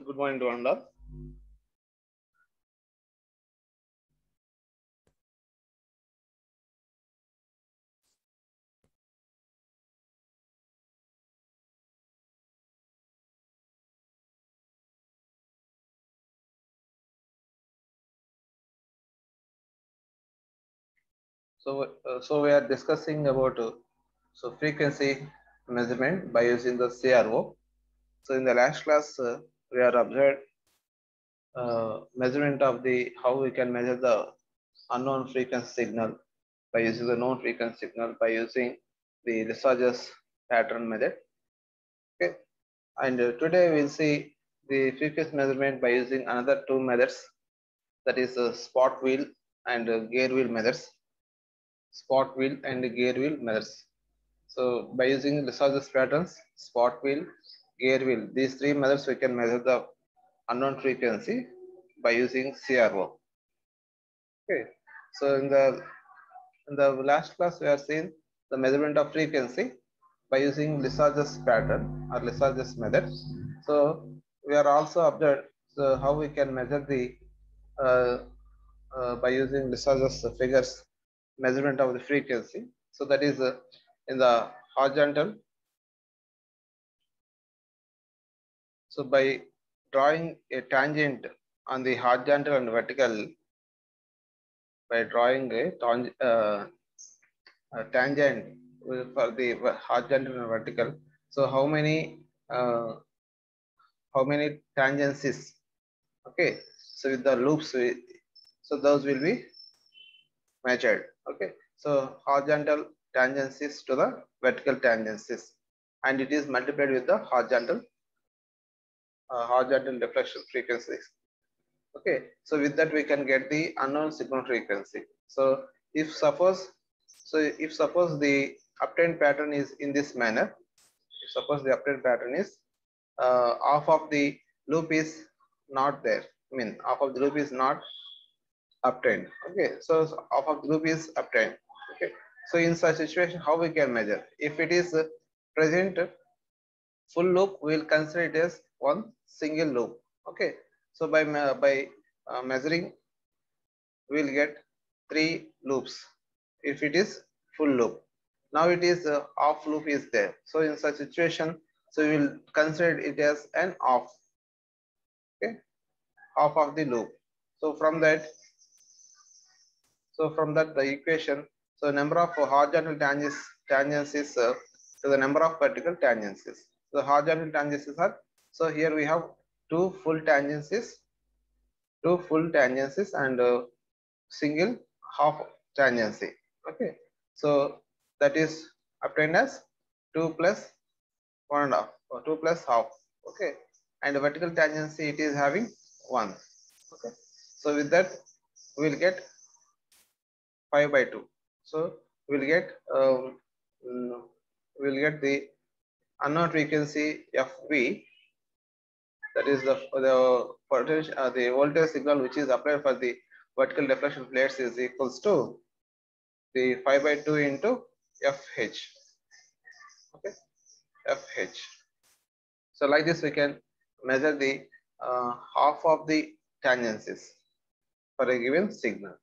Good morning to one and all. So we are discussing about frequency measurement by using the CRO. So in the last class, we are observed measurement of the how we can measure the unknown frequency signal by using the known frequency signal by using the Lissajous pattern method. Okay, and today we'll see the frequency measurement by using another two methods, that is spot wheel and gear wheel methods. Spot wheel and gear wheel methods. So by using Lissajous patterns, spot wheel, gear wheel, these three methods we can measure the unknown frequency by using CRO. Okay. So in the last class we have seen the measurement of frequency by using Lissajous pattern or Lissajous method. So we are also observed how we can measure the uh, by using Lissajous figures measurement of the frequency. So that is in the horizontal. So by drawing a tangent on the horizontal and vertical, by drawing a tangent for the horizontal and vertical. So how many tangencies? Okay. So with the loops, so those will be measured. Okay. So horizontal tangencies to the vertical tangencies, and it is multiplied with the horizontal deflection frequencies. Okay, so with that we can get the unknown signal frequency. So if suppose the obtained pattern is in this manner, if suppose the obtained pattern is half of the loop is not there, I mean half of the loop is not obtained. Okay, so half of the loop is obtained. Okay, so in such situation how we can measure? If it is present full loop, we will consider it as one single loop. Okay, so by measuring, we will get 3 loops if it is full loop. Now it is off loop is there. So in such situation, so we will consider it as an off. Okay, off of the loop. So from that, the equation, so number of horizontal tangents is to the number of vertical tangencies. So horizontal tangencies are, so here we have two full tangencies and single half tangency. Okay, so that is obtained as 2 plus 1.5 or 2 plus half. Okay, and vertical tangency it is having 1. Okay, so with that we will get 5 by 2. So we will get the unknown frequency FV, that is the potential the voltage signal which is applied for the vertical deflection plates is equals to the 5 by 2 into FH. Okay, FH. So like this we can measure the half of the tangencies for a given signal.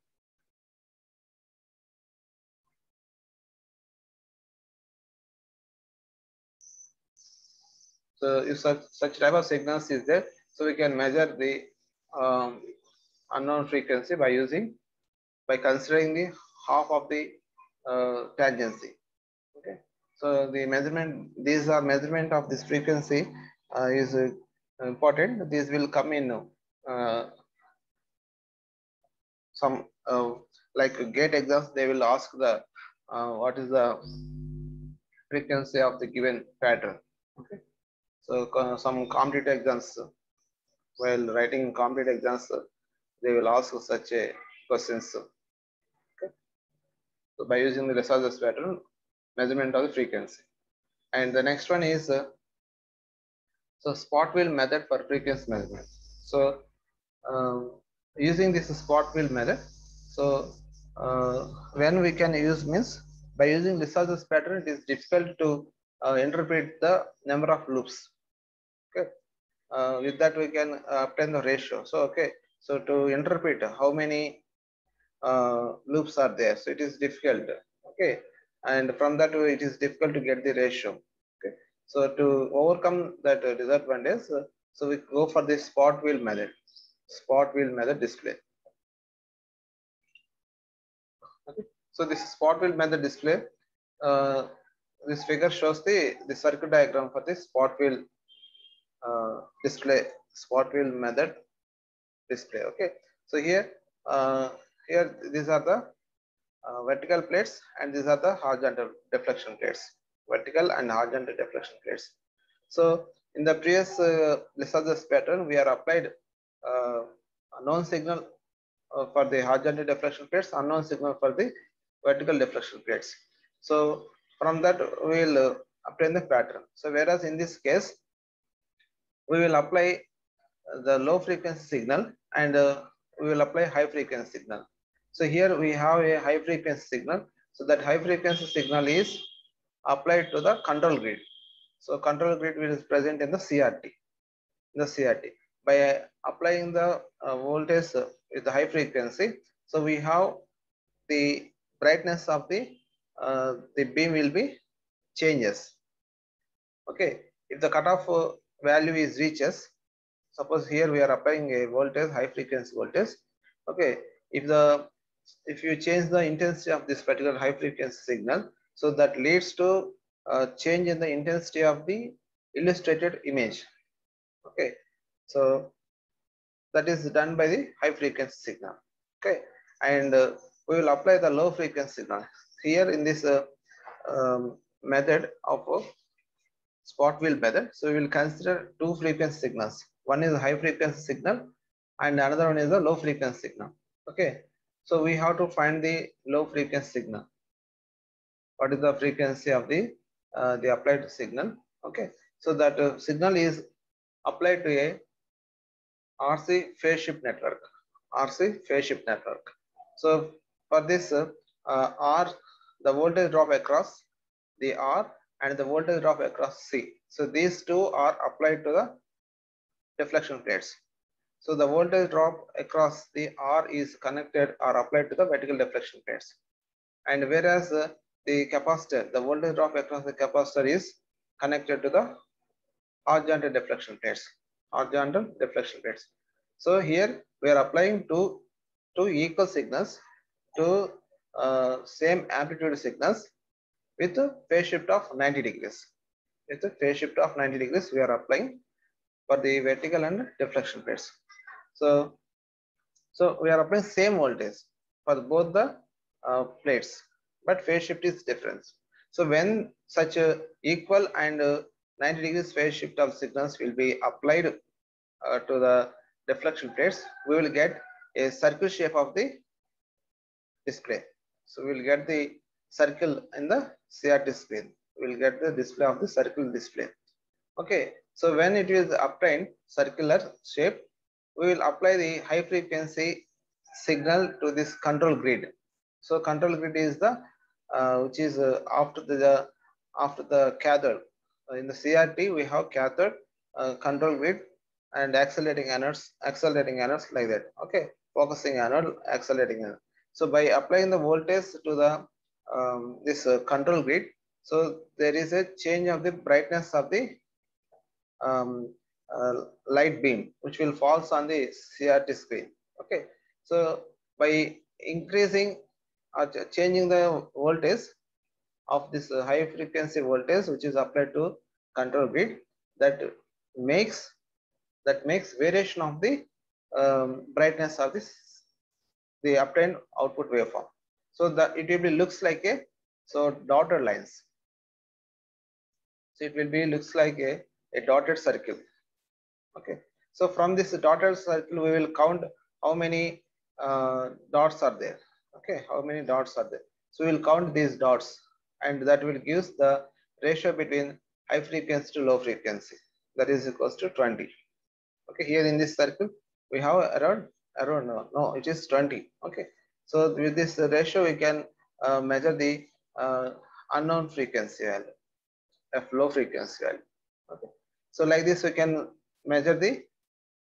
So if such type of signals is there, so we can measure the unknown frequency by considering the half of the tangency. Okay, so the measurement, these are measurement of this frequency is important. This will come in some like GATE exams. They will ask the what is the frequency of the given pattern. Okay, so some competitive exams, while writing competitive exams, they will ask such a questions. Okay, so by using the Lissajous pattern, measurement of the frequency. And the next one is so spot wheel method for frequency measurement. So using this spot wheel method, so when we can use means by using Lissajous pattern, it is difficult to interpret the number of loops. Okay, with that we can obtain the ratio. So okay, so to interpret how many loops are there, so it is difficult. Okay, and from that it is difficult to get the ratio. Okay, so to overcome that disadvantage, so we go for the spot wheel method. Spot wheel method display. Okay, so this spot wheel method display. This figure shows the circuit diagram for the spot wheel display, spot wheel method display. Okay, so here these are the vertical plates and these are the horizontal deflection plates, vertical and horizontal deflection plates. So in the previous Lissajous pattern, we are applied unknown signal for the horizontal deflection plates, unknown signal for the vertical deflection plates. So from that we will obtain the pattern. So whereas in this case we will apply the low frequency signal and we will apply high frequency signal. So here we have a high frequency signal. So that high frequency signal is applied to the control grid. So control grid is present in the CRT. By applying the voltage with the high frequency, so we have the brightness of the beam will be changes. Okay, if the cutoff value is reaches, suppose here we are applying a voltage, high frequency voltage. Okay, if you change the intensity of this particular high frequency signal, so that leads to change in the intensity of the illustrated image. Okay, so that is done by the high frequency signal. Okay, and we will apply the low frequency signal here in this method of spot wheel method. So we will consider two frequency signals. One is a high frequency signal and another one is a low frequency signal. Okay, so we have to find the low frequency signal. What is the frequency of the applied signal? Okay, so that signal is applied to a RC phase shift network. RC phase shift network. So for this R, the voltage drop across the R and the voltage drop across C. So these two are applied to the deflection plates. So the voltage drop across the R is connected or applied to the vertical deflection plates. And whereas the capacitor, the voltage drop across the capacitor is connected to the horizontal deflection plates. Horizontal deflection plates. So here we are applying two equal signals to same amplitude signals with a phase shift of 90 degrees. With a phase shift of 90 degrees, we are applying for the vertical and deflection plates. So we are applying same voltage for both the plates, but phase shift is different. So when such a equal and 90 degrees phase shift of signals will be applied to the deflection plates, we will get a circle shape of the display. So we will get the circle in the CRT screen. We will get the display of the circle display. Okay, so when it is obtained circular shape, we will apply the high frequency signal to this control grid. So control grid is the which is after the cathode. In the CRT we have cathode, control grid, and accelerating anodes like that. Okay, focusing anode, accelerating anode. So by applying the voltage to the this control grid, so there is a change of the brightness of the light beam which will falls on the CRT screen. Okay, so by increasing or changing the voltage of this high frequency voltage which is applied to control grid, that makes variation of the brightness of the obtained output waveform. So that it will be looks like a dotted lines. So it will be looks like a dotted circle. Okay, so from this dotted circle we will count how many dots are there. Okay, how many dots are there? So we will count these dots and that will gives the ratio between high frequency to low frequency, that is equals to 20. Okay, here in this circle we have around no it is 20. Okay, so with this ratio we can measure the unknown frequency value, low frequency value. Okay, so like this we can measure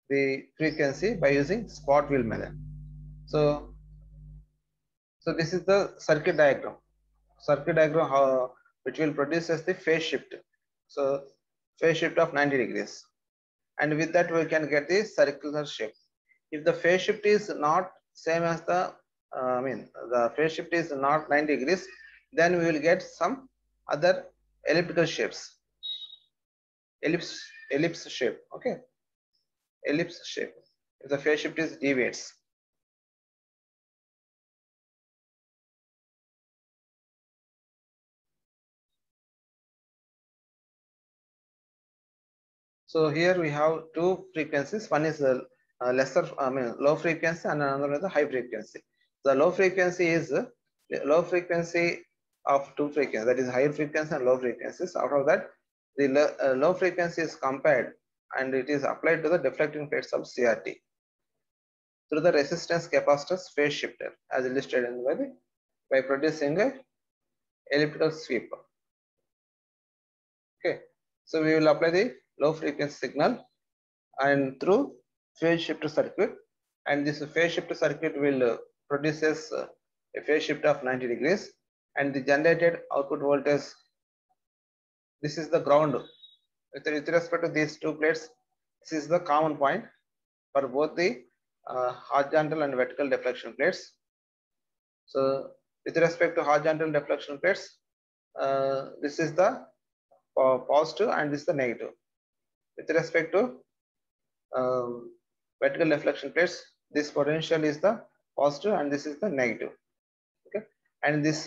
the frequency by using spot wheel method. So this is the circuit diagram. Circuit diagram how which will produce as the phase shift. So phase shift of 90 degrees, and with that we can get the circular shape. If the phase shift is not same as the the phase shift is not 90 degrees, then we will get some other elliptical shapes. Ellipse shape. Okay, ellipse shape. If the phase shift is deviates. So here we have two frequencies. One is the low frequency, and another is the high frequency. The low frequency is low frequency of two frequencies, that is high frequency and low frequencies. Out of that, the low frequency is compared and it is applied to the deflecting plates of CRT through the resistance capacitors phase shifter, as illustrated by producing a elliptical sweep. Okay, so we will apply the low frequency signal and through phase shifter circuit, and this phase shifter circuit will produces a phase shift of 90 degrees, and the generated output voltage, this is the ground. With respect to these two plates, this is the common point for both the horizontal and vertical deflection plates. So with respect to horizontal deflection plates, this is the positive and this is the negative. With respect to vertical deflection plates, this potential is the positive and this is the negative. Okay, and this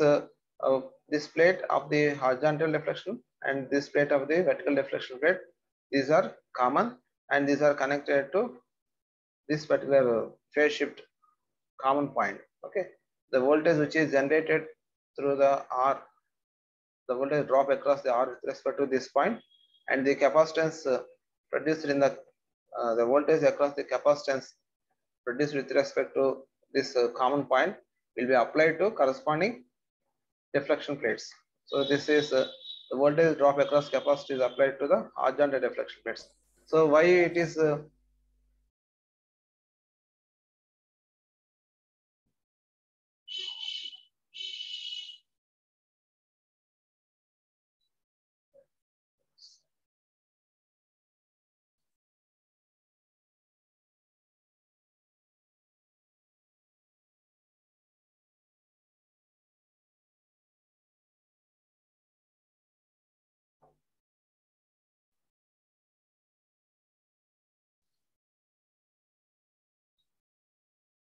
plate of the horizontal deflection and this plate of the vertical deflection plate, these are common and these are connected to this particular phase shift common point. Okay, the voltage which is generated through the R, the voltage drop across the R with respect to this point, and the capacitance produced in the voltage across the capacitance produced with respect to this common point will be applied to corresponding deflection plates. So this is the voltage drop across capacitor is applied to the horizontal deflection plates. So why it is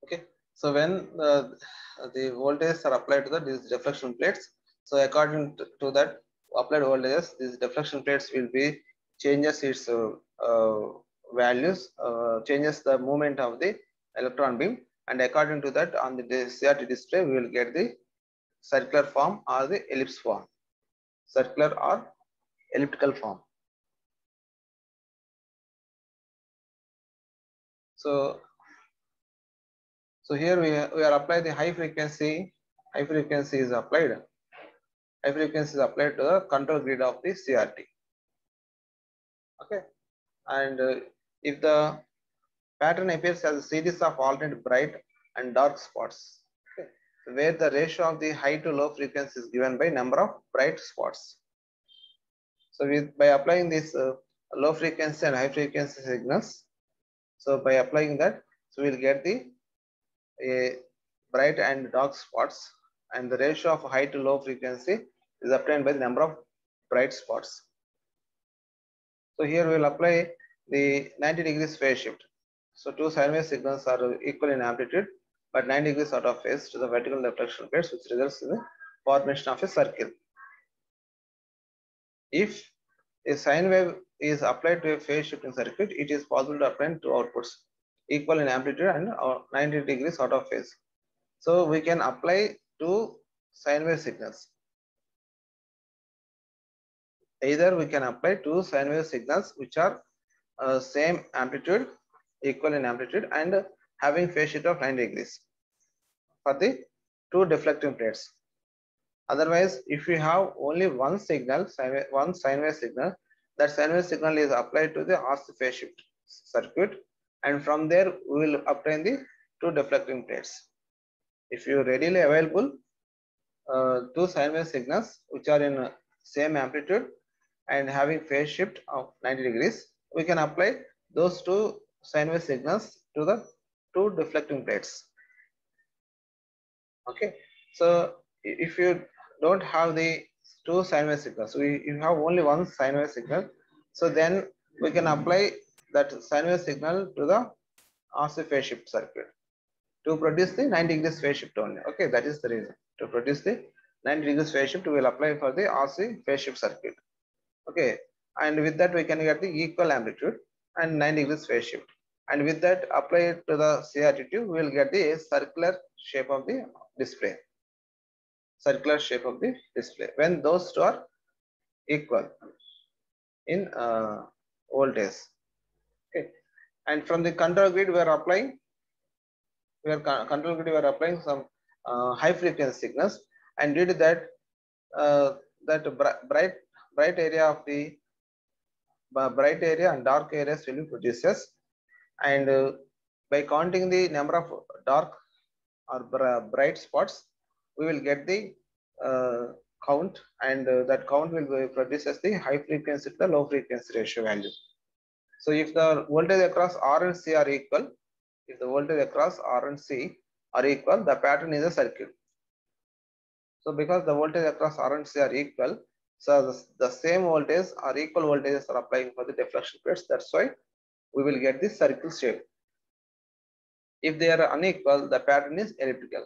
okay? So when the voltages are applied to these deflection plates, so according to that applied voltages, these deflection plates will be changes its values, changes the movement of the electron beam, and according to that on the CRT display we will get the circular form or the ellipse form, circular or elliptical form. So here we are applying the high frequency. High frequency is applied. High frequency is applied to the control grid of the CRT. Okay, and if the pattern appears as a series of alternate bright and dark spots, okay, where the ratio of the high to low frequency is given by number of bright spots. So by applying this low frequency and high frequency signals, so by applying that, so we'll get the bright and dark spots, and the ratio of high to low frequency is obtained by the number of bright spots. So here we will apply the 90 degrees phase shift. So two sine wave signals are equal in amplitude but 90 degrees out of phase to the vertical deflection plates, which results in the formation of a circle. If a sine wave is applied to a phase shifting circuit, it is possible to obtain two outputs equal in amplitude and 90 degrees out of phase. So we can apply two sine wave signals. Either we can apply two sine wave signals which are same amplitude, equal in amplitude, and having phase shift of 90 degrees for the two deflecting plates. Otherwise, if we have only one signal, one sine wave signal, that sine wave signal is applied to the RC phase shift circuit, and from there we will obtain the two deflecting plates. If you readily available two sine wave signals which are in same amplitude and having phase shift of 90 degrees, we can apply those two sine wave signals to the two deflecting plates. Okay, so if you don't have the two sine wave signals, you have only one sine wave signal, so then we can apply that sine wave signal to the RC phase shift circuit to produce the 90 degrees phase shift only. Okay, that is the reason. To produce the 90 degrees phase shift, we will apply for the RC phase shift circuit. Okay, and with that we can get the equal amplitude and 90 degrees phase shift. And with that, apply it to the CRT tube, we will get the circular shape of the display. Circular shape of the display when those two are equal in voltage. Okay, and from the control grid we are applying some high frequency signals, and due to that bright area of the bright area and dark areas will be produces, and by counting the number of dark or bright spots, we will get the count, and that count will produces the high frequency to the low frequency ratio value. So if the voltage across R and C are equal, if the voltage across R and C are equal, the pattern is a circle. So because the voltage across R and C are equal, so the same voltage or equal voltages are applying for the deflection plates. That's why we will get this circle shape. If they are unequal, the pattern is elliptical.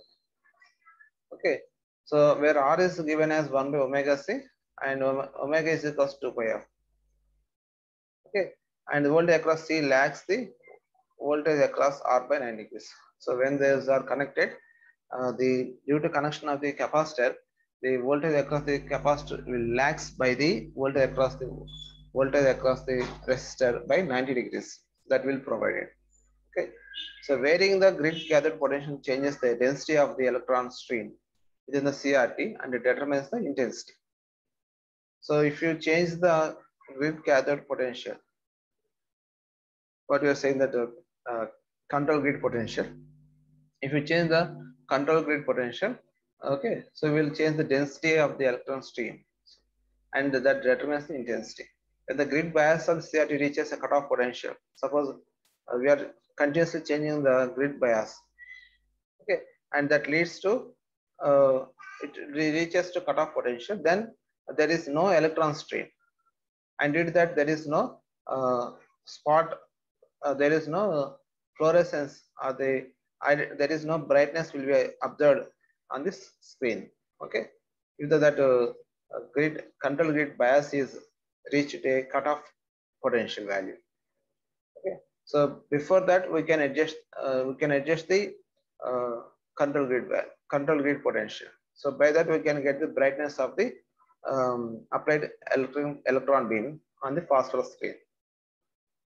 Okay, so where R is given as 1 by omega C and omega is equals to 2 pi f. Okay, and the voltage across C lags the voltage across R by 90 degrees. So when these are connected, due to connection of the capacitor, the voltage across the capacitor will lags by the voltage across the resistor by 90 degrees. That will provide it. Okay, so varying the grid gathered potential changes the density of the electron stream within the CRT and it determines the intensity. So if you change the grid gathered potential, what we are saying that control grid potential, if you change the control grid potential, okay, so we will change the density of the electron stream and that determines the intensity. When the grid bias of the CRT reaches a cutoff potential, suppose we are continuously changing the grid bias, okay, and that leads to it reaches to cutoff potential, then there is no electron stream, and due to that there is no spot, there is no fluorescence, or there is no brightness will be observed on this screen. Okay, if that control grid bias is reached a cutoff potential value. Okay, so before that we can adjust the control grid potential. So by that we can get the brightness of the applied electron beam on the phosphorus screen.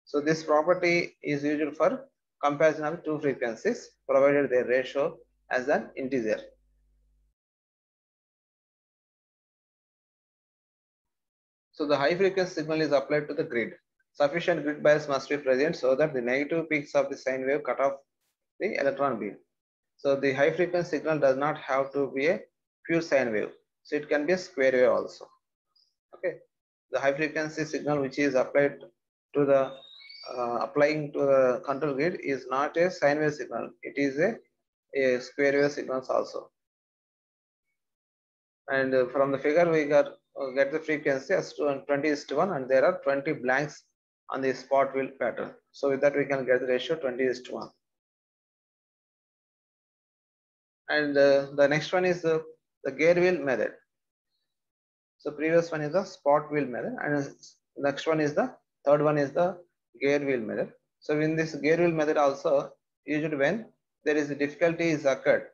So this property is used for comparison of two frequencies provided their ratio as an integer. So the high frequency signal is applied to the grid. Sufficient grid bias must be present so that the negative peaks of the sine wave cut off the electron beam. So the high frequency signal does not have to be a pure sine wave. So it can be a square wave also. Okay, the high frequency signal which is applied to the applying to the control grid is not a sine wave signal. It is a square wave signals also. And from the figure we get the frequency as 20:1, and there are 20 blanks on the spot wheel pattern. So with that we can get the ratio 20:1. And the next one is the gear wheel method. So previous one is the spot wheel method, and next one is the third one is the gear wheel method. So in this gear wheel method also, usually when there is a difficulty is occurred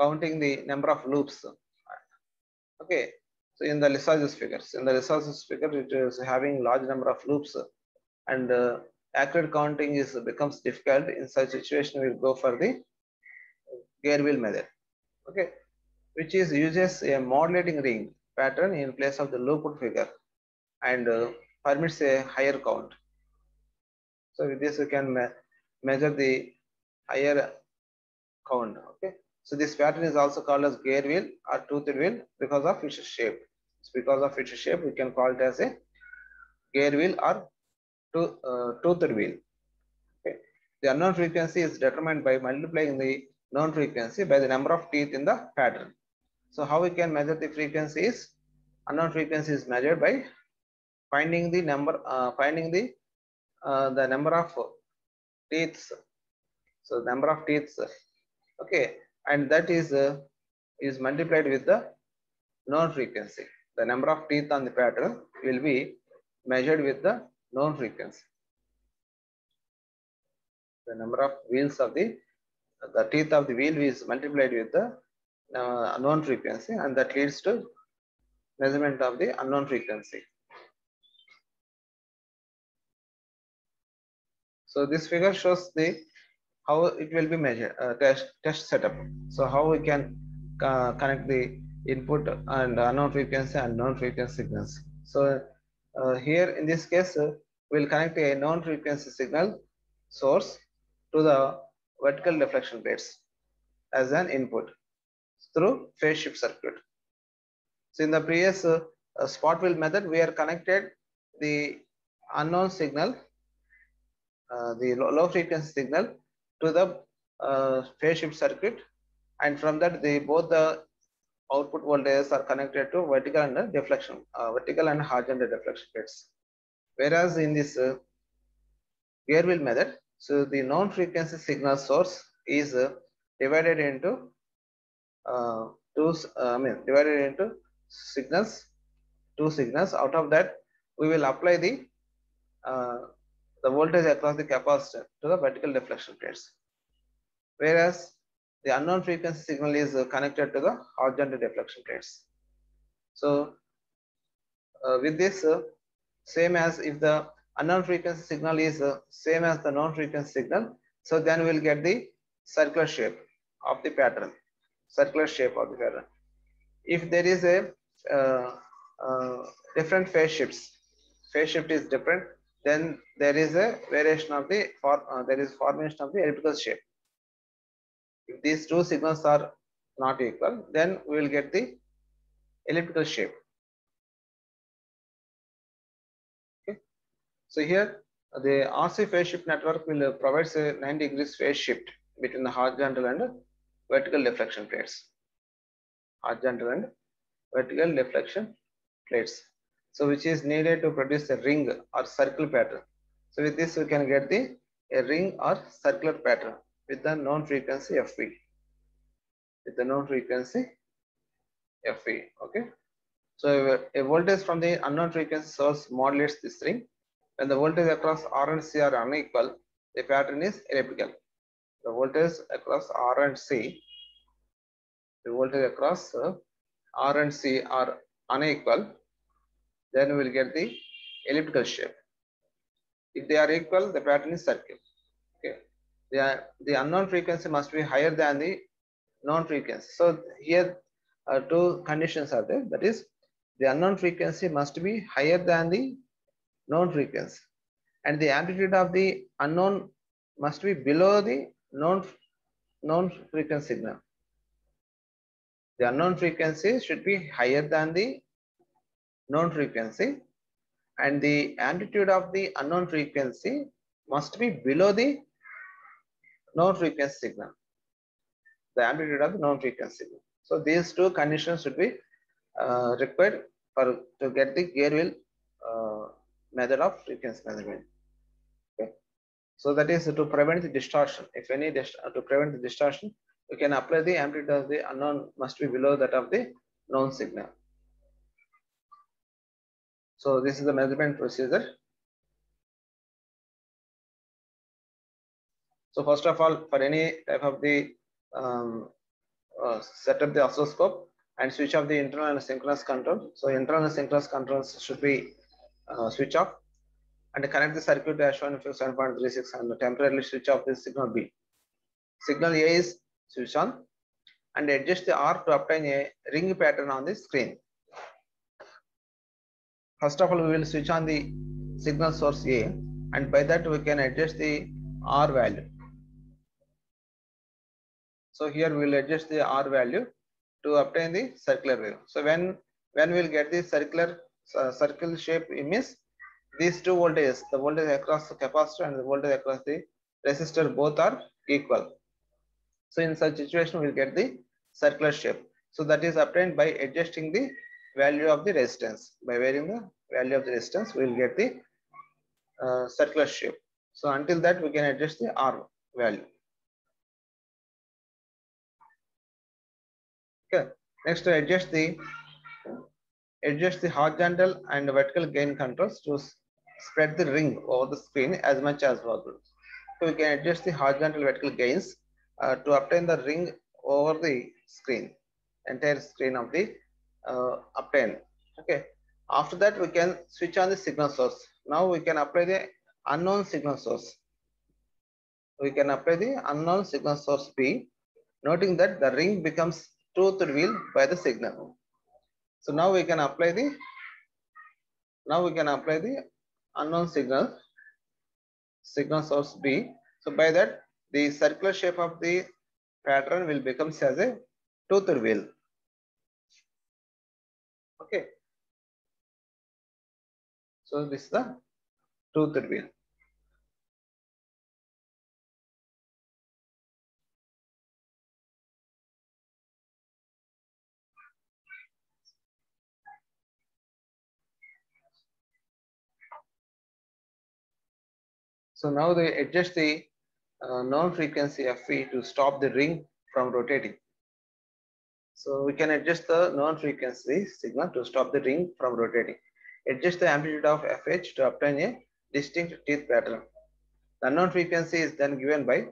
counting the number of loops. Okay, so in the Lissajous figures, it is having large number of loops, and accurate counting becomes difficult. In such situation, we will go for the gear wheel method. Okay, which uses a modulating ring pattern in place of the looped figure, and permits a higher count. So with this we can measure the higher count. Okay. So this pattern is also called as gear wheel or toothed wheel because of its shape. So because of its shape, we can call it as a gear wheel or toothed wheel. Okay. The unknown frequency is determined by multiplying the known frequency by the number of teeth in the pattern. So how we can measure the frequency is unknown frequency is measured by finding the number the number of teeth. So number of teeth, okay, and that is multiplied with the known frequency. The number of teeth on the pattern will be measured with the known frequency. The number of wheels of the teeth of the wheel is multiplied with the known frequency, and that leads to measurement of the unknown frequency. So this figure shows the how it will be measured, test setup. So how we can connect the input and unknown frequency and known frequency signals. So here in this case, we'll connect a known frequency signal source to the vertical deflection plates as an input through phase shift circuit. So in the previous spot wheel method, we are connected the unknown signal, the low frequency signal to the phase shift circuit, and from that both the output voltages are connected to vertical and deflection, vertical and horizontal deflection plates. Whereas in this gear wheel method, so the known frequency signal source is divided into divided into two signals. Out of that, we will apply the voltage across the capacitor to the vertical deflection plates. Whereas the unknown frequency signal is connected to the horizontal deflection plates. So with this, same as if the unknown frequency signal is same as the known frequency signal, so then we will get the circular shape of the pattern. Circular shape of the pattern. If there is a different phase shifts, phase shift is different, then there is a variation of the formation of the elliptical shape. If these two signals are not equal, then we will get the elliptical shape. Okay. So here the RC phase shift network will provide a 90 degrees phase shift between the horizontal and vertical deflection plates. Horizontal and vertical deflection plates. So which is needed to produce a ring or circle pattern. So with this we can get a ring or circular pattern with the known frequency Fp. With the known frequency Fp. Okay. So a voltage from the unknown frequency source modulates this ring. When the voltage across R and C are unequal, the pattern is elliptical. The voltage across R and C, the voltage across R and C are unequal, then we will get the elliptical shape. If they are equal, the pattern is circle. Okay. The unknown frequency must be higher than the known frequency. So here two conditions are there. That is, the unknown frequency must be higher than the known frequency, and the amplitude of the unknown must be below the known frequency signal. The unknown frequency should be higher than the known frequency, and the amplitude of the unknown frequency must be below the known frequency signal. The amplitude of the known frequency signal. So these two conditions should be required to get the gear wheel method of frequency measurement. Okay. So that is to prevent the distortion. If any to prevent the distortion, we can apply the amplitude of the unknown must be below that of the known signal. So this is the measurement procedure. So first of all, for any type of the set up the oscilloscope and switch off the internal and synchronous control. So internal and synchronous controls should be switch off, and connect the circuit as shown in figure 7.36 and temporarily switch off the signal B. Signal A is switch on, and adjust the R to obtain a ring pattern on the screen. First of all, we will switch on the signal source A, and by that we can adjust the R value. So here we will adjust the R value to obtain the circular wave. So when we will get the circle shape, it means these two voltages, the voltage across the capacitor and the voltage across the resistor, both are equal. So in such situation we will get the circular shape. So that is obtained by adjusting the value of the resistance. By varying the value of the resistance, we will get the circular shape. So until that we can adjust the R value. Okay. Next, to adjust the horizontal and vertical gain controls to spread the ring over the screen as much as possible. So we can adjust the horizontal vertical gains to obtain the ring over the screen, entire screen of the obtain. Okay. After that we can switch on the signal source. Now we can apply the unknown signal source. We can apply the unknown signal source B, noting that the ring becomes toothed wheel by the signal. So now we can apply the unknown signal source B. So by that the circular shape of the pattern will become as a toothed wheel. Okay. So this is the toothed wheel. So now they adjust the known frequency Fv to stop the ring from rotating. So we can adjust the known frequency signal to stop the ring from rotating. Adjust the amplitude of Fh to obtain a distinct teeth pattern. The unknown frequency is then given by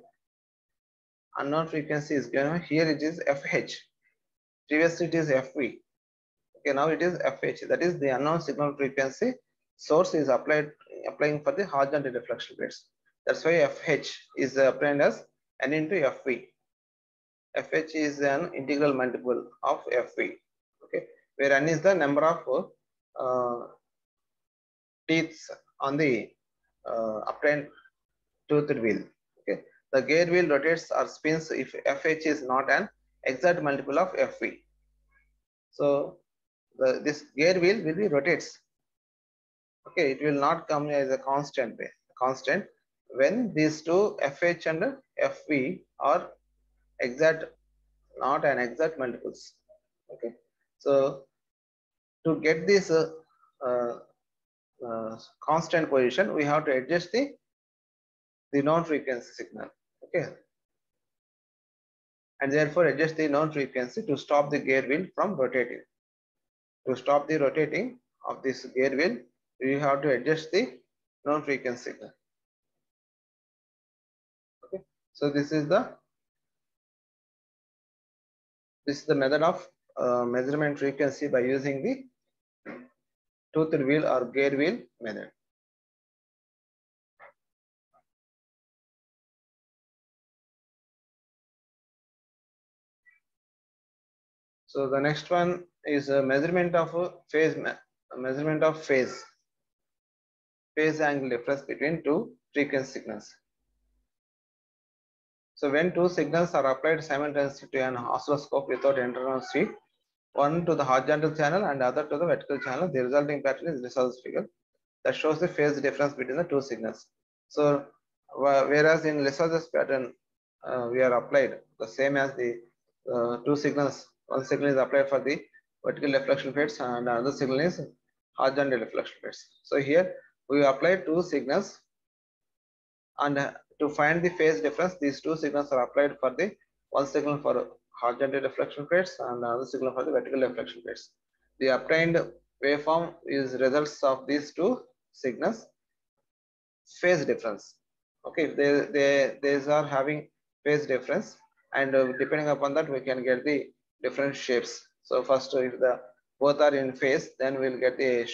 here it is Fh. Previously it is Fv. Okay, now it is Fh. That is the unknown signal frequency source is applying for the horizontal deflection plates. That's why Fh is obtained as n into Fv. Fh is an integral multiple of Fv. Okay, where n is the number of teeth on the obtained toothed wheel. Okay, the gear wheel rotates or spins if Fh is not an exact multiple of Fv. So this gear wheel will be rotates. Okay, it will not come as a constant when these two Fh and Fv are not an exact multiples. Okay, so to get this constant position, we have to adjust the known frequency signal. Okay, and therefore adjust the known frequency to stop the gear wheel from rotating. To stop the rotating of this gear wheel, we have to adjust the known frequency signal. Okay, so this is the method of measurement frequency by using the toothed wheel or gear wheel method. So the next one is a measurement of phase angle difference between two frequency signals. So when two signals are applied simultaneously to an oscilloscope without interference feed, one to the horizontal channel and other to the vertical channel, the resulting pattern is Lissajous figure that shows the phase difference between the two signals. So whereas in Lissajous pattern we are applied the same as the two signals. One signal is applied for the vertical deflection plates and another signal is horizontal deflection plates. So here we apply two signals, and to find the phase difference, these two signals are applied for the one signal for horizontal deflection plates and another signal for the vertical deflection plates. The obtained waveform is results of these two signals phase difference. Okay, these are having phase difference, and depending upon that we can get the different shapes. So first, if the both are in phase, then we'll get a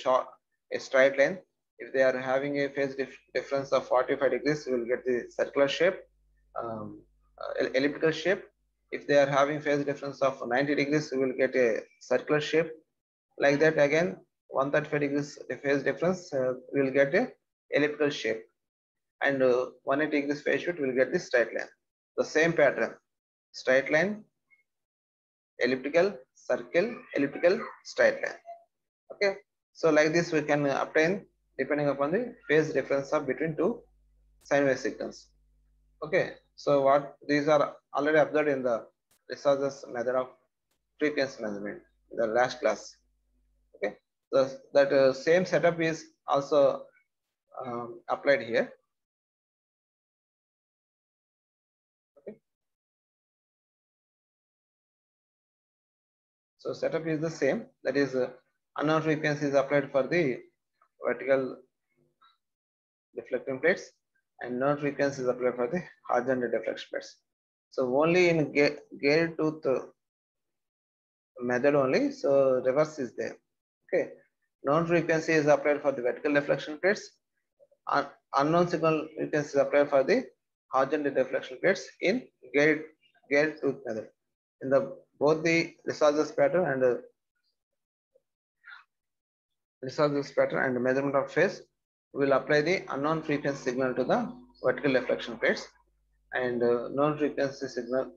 straight line. If they are having a phase difference of 45 degrees, we will get the circular shape, elliptical shape. If they are having phase difference of 90 degrees, we will get a circular shape. Like that again, 135 degrees phase difference, we will get a elliptical shape, and 180 degrees phase shift will get the straight line. The same pattern, straight line, elliptical, circle, elliptical, straight line. Okay, so like this we can obtain depending upon the phase difference of between two sine wave signals. Okay, so what these are already observed in the Lissajous method of frequency measurement in the last class. Okay, so that same setup is also applied here. Okay, so setup is the same. That is, unknown frequency is applied for the vertical deflecting plates, and known frequency is applied for the horizontal deflection plates. So only in gale tooth method only, so reverse is there. Okay, known frequency is applied for the vertical deflection plates, unknown signal frequency is applied for the horizontal deflection plates in gale tooth method. In the both the Lissajous pattern and Lissajous pattern and measurement of phase, we will apply the unknown frequency signal to the vertical deflection plates, and known frequency signal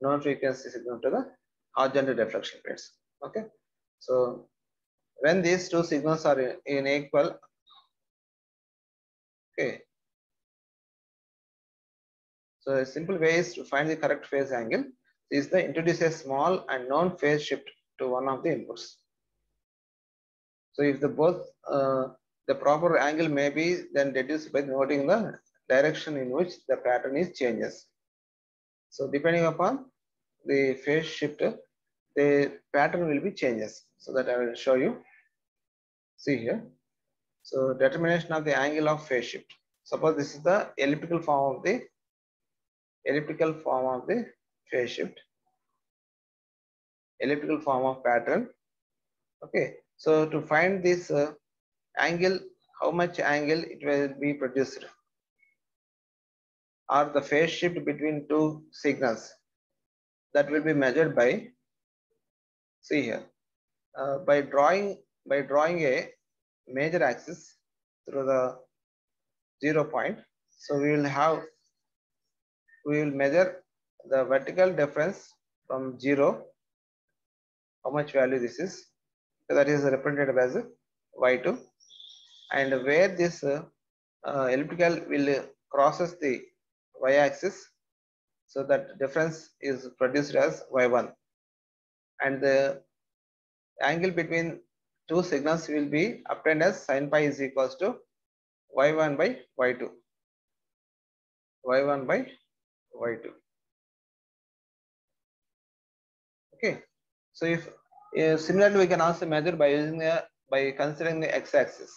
to the horizontal deflection plates. Okay, so when these two signals are in equal, okay, so a simple way is to find the correct phase angle is to introduce a small and known phase shift to one of the inputs. So if the both the proper angle may be then deduced by noting the direction in which the pattern is changes. So depending upon the phase shift, the pattern will be changes. So that I will show you. See here. So determination of the angle of phase shift. Suppose this is the elliptical form of the phase shift, elliptical form of pattern. Okay. So to find this angle, how much angle it will be produced, or the phase shift between two signals, that will be measured by, see here, by drawing a major axis through the 0 point. So we will measure the vertical difference from 0, how much value this is, so that is represented as y2, and where this elliptical will crosses the y-axis, so that difference is produced as y1, and the angle between two signals will be obtained as sin pi is equals to y1 by y2, y1 by y2. Okay, so if similarly we can also measure by using by considering the x-axis.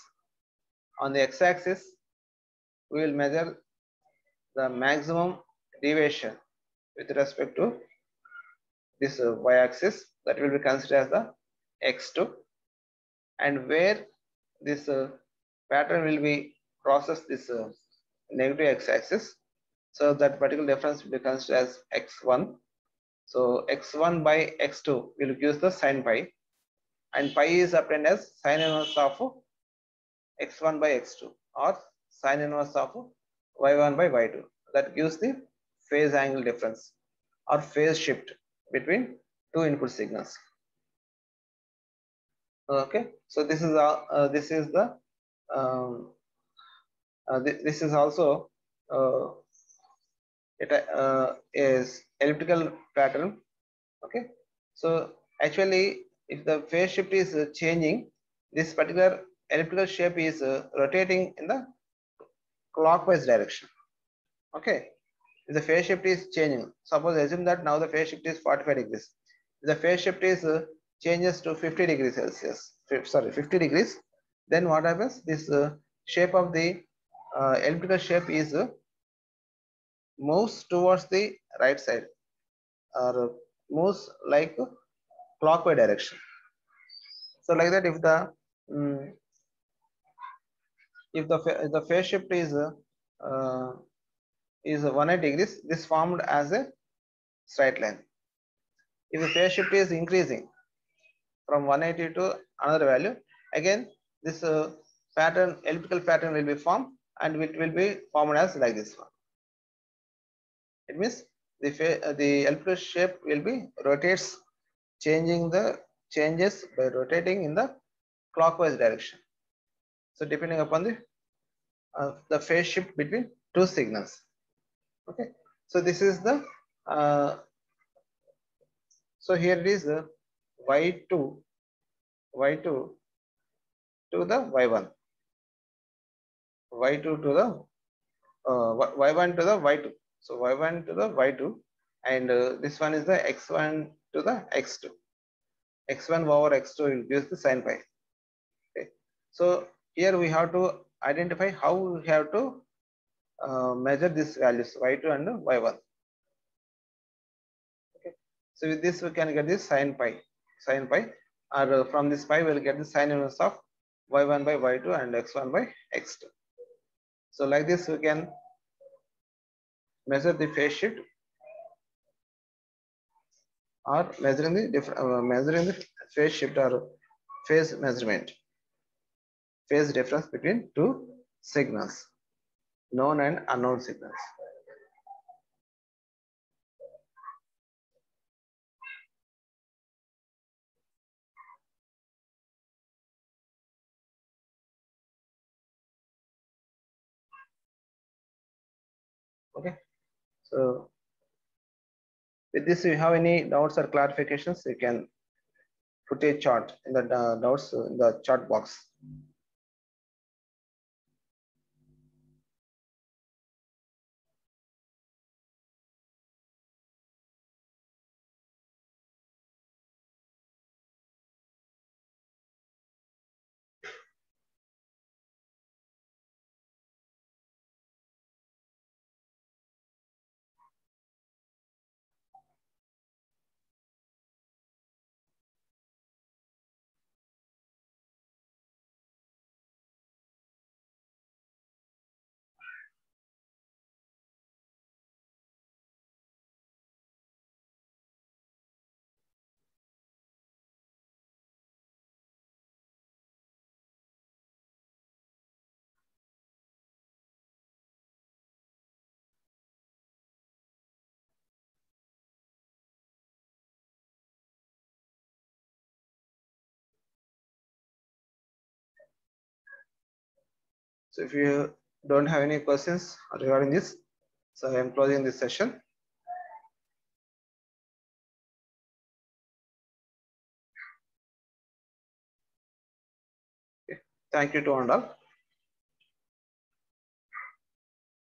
On the x-axis we will measure the maximum deviation with respect to this y-axis, that will be considered as the x2, and where this pattern will be crosses this negative x-axis, so that particular difference will be considered as x1. So x1 by x2 will give the sin pi, and pi is obtained as sin inverse of x1 by x2 or sin inverse of y1 by y2. That gives the phase angle difference or phase shift between two input signals. Okay, so this is the this is also is elliptical pattern. Okay, so actually if the phase shift is changing, this particular elliptical shape is rotating in the clockwise direction. Okay, if the phase shift is changing, suppose assume that now the phase shift is 45 degrees. If the phase shift is changes to 50 degrees Celsius, 50 degrees, then what happens? This shape of the elliptical shape is moves towards the right side, or moves like clockwise direction. So like that, if the phase shift is 180 degrees, this formed as a straight line. If the phase shift is increasing from 180 to another value, again this pattern, elliptical pattern will be formed, and it will be formed as like this one. It means the elliptical shape will be rotates, changes by rotating in the clockwise direction. So depending upon the phase shift between two signals. Okay, so this is the so here it is the y2 to the y1, y2 to the y1 to the y2. So y1 to the y2, and this one is the x1 to the x2. x1 over x2 will gives the sin pi. Okay, so here we have to identify how we have to measure these values y2 and y1. Okay, so with this we can get this sin pi, or from this pi we will get the sin inverse of y1 by y2 and x1 by x2. So like this we can measure the phase shift, or measuring the phase shift or phase measurement, phase difference between two signals, known and unknown signals. Okay, so with this, if you have any doubts or clarifications, you can put a chart in the doubts in the chat box. So if you don't have any questions regarding this, so I am closing this session. Okay. Thank you to all.